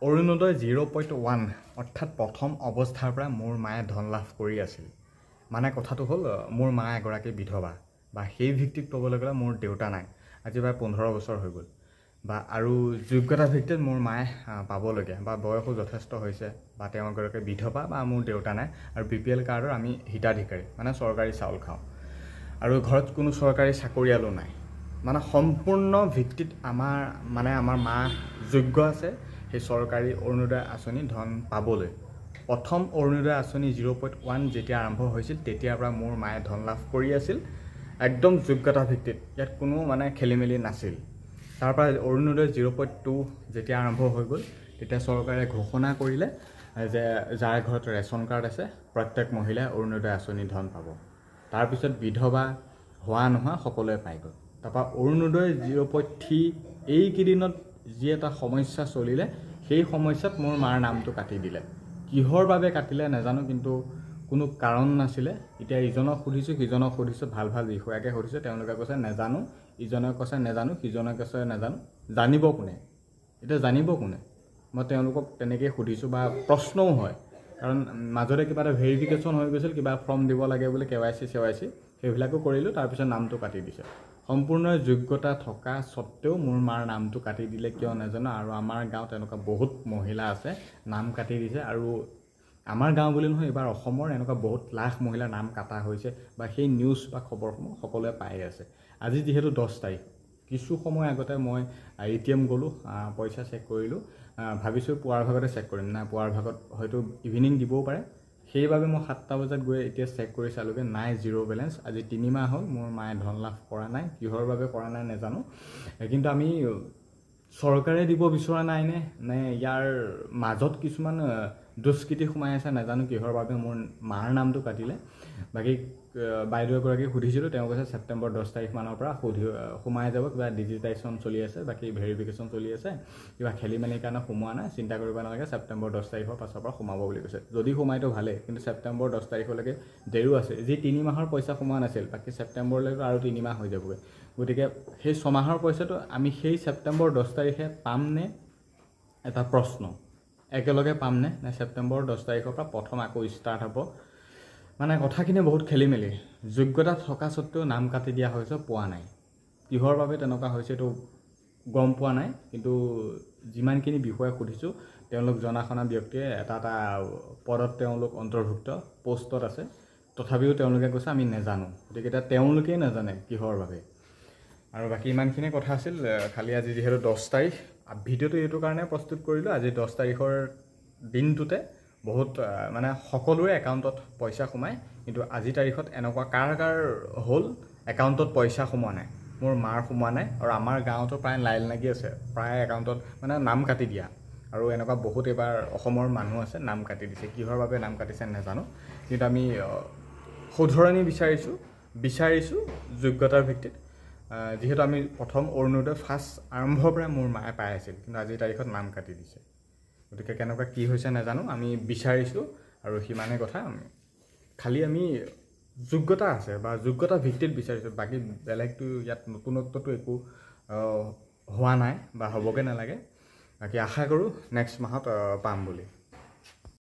অৰুণোদয় 0.1 অৰ্থাৎ প্ৰথম অৱস্থাৰ পৰা মোৰ মায়ে ধন লাভ কৰি আছিল। মানে কথাটো হ'ল মোৰ মা এগৰাকী বিধৱা বা সেই ভিত্তিত ক'বলৈ গ'লে মোৰ দেউতা নাই। আজি প্ৰায় 15 বছৰ হৈ গ'ল বা আৰু যোগ্যতা ভিত্তিত মোৰ মায়ে পাবলগীয়া বা বয়সো যথেষ্ট হৈছে বা তেওঁ এগৰাকী বিধৱা বা মোৰ দেউতা নাই আৰু BPL কাৰ্ডৰ আমি হিতাধিকাৰী মানে চৰকাৰী চাউল খাওঁ আৰু ঘৰত কোনো চৰকাৰী চাকৰিয়ালো নাই। মানে সম্পূৰ্ণ ভিত্তিত আমাৰ মা যোগ্য আছে সেই চৰকাৰী অৰুণোদয় আঁচনি ধন পাবলৈ। প্ৰথম অৰুণোদয় আঁচনি 0.1 যেতিয়া আৰম্ভ হৈছিল তেতিয়াৰ পৰা মোৰ মায়ে ধন লাভ কৰি আছিল একদম যোগ্যতা ভিত্তিত, ইয়াত কোনো মানে খেলিমেলি নাছিল। তাৰ পৰা অৰুণোদয় 0.2 যেতিয়া আৰম্ভ হৈ গ'ল তেতিয়া চৰকাৰে ঘোষণা কৰিলে যে যাৰ ঘৰত ৰেচন কাৰ্ড আছে প্ৰত্যেক মহিলাই অৰুণোদয় আঁচনি ধন পাব। তাৰপিছত বিধৱা হোৱা নোহোৱা সকলোৱে পাই গ'ল। তাৰপৰা অৰুণোদয় 0.3 এইকেইদিনত যি এটা সমস্যা চলিলে সেই সমস্যাত মোৰ মাৰ নামটো কাটি দিলে। কিহৰ বাবে কাটিলে নাজানো, কিন্তু কোনো কাৰণ নাছিলে। এতিয়া ইজনক সুধিছোঁ সিজনক সুধিছোঁ, ভাল বিষয়াকে সুধিছোঁ, তেওঁলোকে কৈছে নাজানো, ইজনে কৈছে নাজানো, সিজনে কৈছে নাজানো। জানিব কোনে? এতিয়া জানিব কোনে? মই তেওঁলোকক তেনেকৈ সুধিছোঁ বা প্ৰশ্নও হয়, কাৰণ মাজতে কিবা এটা ভেৰিফিকেশ্যন হৈ গৈছিল, কিবা ফৰ্ম দিব লাগে বুলি KYC সেইবিলাকো কৰিলোঁ, তাৰপিছত নামটো কাটি দিছে। সম্পূৰ্ণ যোগ্যতা থকা স্বত্তেও মোৰ মাৰ নামটো কাটি দিলে কিয় নাজানো। আৰু আমাৰ গাঁৱত এনেকুৱা বহুত মহিলা আছে নাম কাটি দিছে, আৰু আমাৰ গাঁও বুলি নহয় এইবাৰ অসমৰ এনেকুৱা বহুত লাখ মহিলাৰ নাম কাটা হৈছে বা সেই নিউজ বা খবৰসমূহ সকলোৱে পাই আছে। আজি যিহেতু 10 তাৰিখ, কিছু সময় আগতে মই ATM গ'লোঁ, পইচা চেক কৰিলোঁ, ভাবিছোঁ পুৱাৰ ভাগতে চেক কৰিম, নাই পুৱাৰ ভাগত হয়তো ইভিনিং দিবও পাৰে, সেইবাবে মই 7টা বজাত গৈ এতিয়া চেক কৰি চালোগৈ, নাই, 0 বেলেঞ্চ। আজি 3 মাহ হ'ল মোৰ মায়ে ধন লাভ কৰা নাই, কিহৰ বাবে কৰা নাই নাজানো। কিন্তু আমি চৰকাৰে দিব বিচৰা নাই নে ইয়াৰ মাজত কিছুমান দুষ্কৃতি সোমাই আছে নাজানো, কিহৰ বাবে মোৰ মাৰ নামটো কাটিলে। বাকী বাইদেউ এগৰাকীক সুধিছিলোঁ, তেওঁ কৈছে ছেপ্টেম্বৰ 10 তাৰিখ মানৰ পৰা সোমাই যাব, কিবা ডিজিটাইজেশ্যন চলি আছে, বাকী ভেৰিফিকেশ্যন চলি আছে, কিবা খেলি মেলিৰ কাৰণে সোমোৱা নাই, চিন্তা কৰিব নালাগে, ছেপ্টেম্বৰ 10 তাৰিখৰ পাছৰ পৰা সোমাব বুলি কৈছে। যদি সোমাইতো ভালেই, কিন্তু ছেপ্টেম্বৰ 10 তাৰিখলৈকে দেৰিও আছে। যি 3 মাহৰ পইচা সোমোৱা নাছিল, বাকী ছেপ্টেম্বৰলৈতো আৰু 3 মাহ হৈ যাবগৈ। গতিকে সেই 6 মাহৰ পইচাটো আমি সেই ছেপ্টেম্বৰ 10 তাৰিখে পামনে, এটা প্ৰশ্ন। একেলগে পামনে, নে ছেপ্টেম্বৰ 10 তাৰিখৰ পৰা প্ৰথম আকৌ ষ্টাৰ্ট হ'ব। মানে কথাখিনি বহুত খেলি মেলি। যোগ্যতা থকা স্বত্তেও নাম কাটি দিয়া হৈছে, পোৱা নাই। কিহৰ বাবে তেনেকুৱা হৈছে এইটো গম পোৱা নাই, কিন্তু যিমানখিনি বিষয়ে সুধিছোঁ তেওঁলোক জনা শুনা ব্যক্তিয়ে এটা পদত তেওঁলোক অন্তৰ্ভুক্ত পোষ্টত আছে, তথাপিও তেওঁলোকে কৈছে আমি নাজানো। গতিকে এতিয়া তেওঁলোকেই নাজানে কিহৰ বাবে। আৰু বাকী ইমানখিনিয়ে কথা আছিল। খালি আজি যিহেতু 10 তাৰিখ, ভিডিঅ'টো এইটো কাৰণে প্ৰস্তুত কৰিলোঁ, আজি 10 তাৰিখৰ দিনটোতে বহুত মানে সকলোৰে একাউণ্টত পইচা সোমায়, কিন্তু আজি তাৰিখত এনেকুৱা কাৰ হ'ল একাউণ্টত পইচা সোমোৱা নাই। মোৰ মাৰ সোমোৱা নাই, আৰু আমাৰ গাঁৱতো প্ৰায় লাইন লাগি আছে, প্ৰায় একাউণ্টত মানে নাম কাটি দিয়া। আৰু এনেকুৱা বহুত এইবাৰ অসমৰ মানুহ আছে নাম কাটি দিছে, কিহৰ বাবে নাম কাটিছে নাজানো। কিন্তু আমি শুধৰণি বিচাৰিছোঁ যোগ্যতাৰ ভিত্তিত। যিহেতু আমি প্ৰথম অৰুণোদয় ফাৰ্ষ্ট আৰম্ভৰ পৰা মোৰ মায়ে পাই আছিল, কিন্তু আজিৰ তাৰিখত নাম কাটি দিছে। গতিকে কেনেকুৱা কি হৈছে নাজানো, আমি বিচাৰিছোঁ আৰু সিমানে কথা। খালি আমি যোগ্যতা আছে বা যোগ্যতা ভিত্তিত বিচাৰিছোঁ, বাকী বেলেগটো ইয়াত নতুনত্বটো একো হোৱা নাই বা হ'বগৈ নালাগে। বাকী আশা কৰোঁ নেক্সট মাহত পাম বুলি।